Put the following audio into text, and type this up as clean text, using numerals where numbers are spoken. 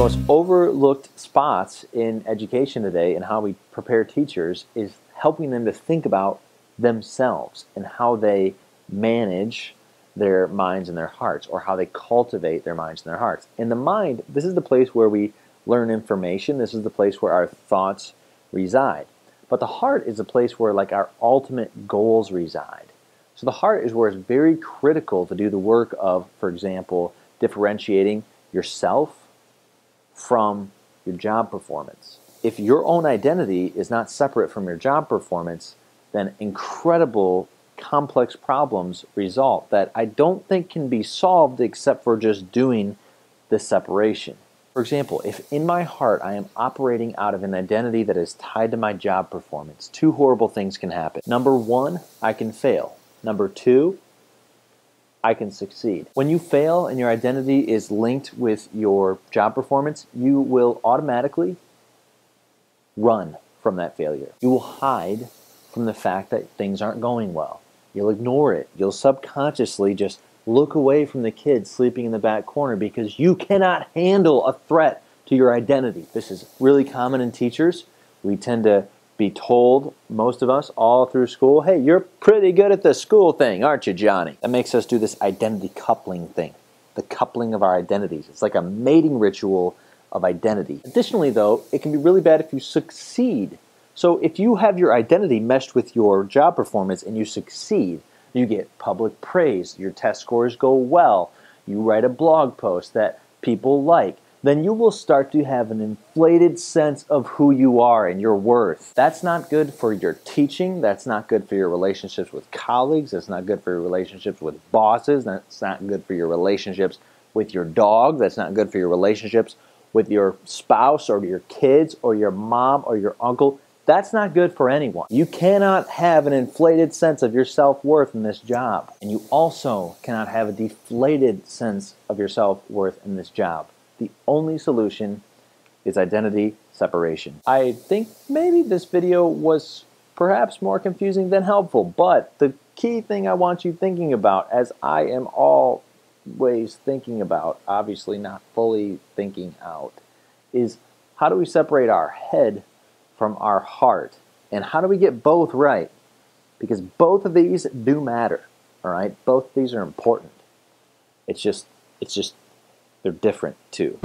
most overlooked spots in education today and how we prepare teachers is helping them to think about themselves and how they manage their minds and their hearts, or how they cultivate their minds and their hearts. In the mind, this is the place where we learn information. This is the place where our thoughts reside. But the heart is a place where like our ultimate goals reside. So the heart is where it's very critical to do the work of, for example, differentiating yourself from your job performance. If your own identity is not separate from your job performance, then incredible complex problems result that I don't think can be solved except for just doing the separation. For example, if in my heart I am operating out of an identity that is tied to my job performance, two horrible things can happen. Number one, I can fail. Number two, I can succeed. When you fail and your identity is linked with your job performance, you will automatically run from that failure. You will hide from the fact that things aren't going well. You'll ignore it. You'll subconsciously just look away from the kid sleeping in the back corner because you cannot handle a threat to your identity. This is really common in teachers. We tend to be told, most of us, all through school, hey, you're pretty good at the school thing, aren't you, Johnny? That makes us do this identity coupling thing, the coupling of our identities. It's like a mating ritual of identity. Additionally, though, it can be really bad if you succeed. So if you have your identity meshed with your job performance and you succeed, you get public praise, your test scores go well, you write a blog post that people like, then you will start to have an inflated sense of who you are and your worth. That's not good for your teaching. That's not good for your relationships with colleagues. That's not good for your relationships with bosses. That's not good for your relationships with your dog. That's not good for your relationships with your spouse or your kids or your mom or your uncle. That's not good for anyone. You cannot have an inflated sense of your self-worth in this job. And you also cannot have a deflated sense of your self-worth in this job. The only solution is identity separation. I think maybe this video was perhaps more confusing than helpful, but the key thing I want you thinking about, as I am always thinking about, obviously not fully thinking out, is how do we separate our head from our heart? And how do we get both right? Because both of these do matter, all right? Both of these are important. It's just they're different too.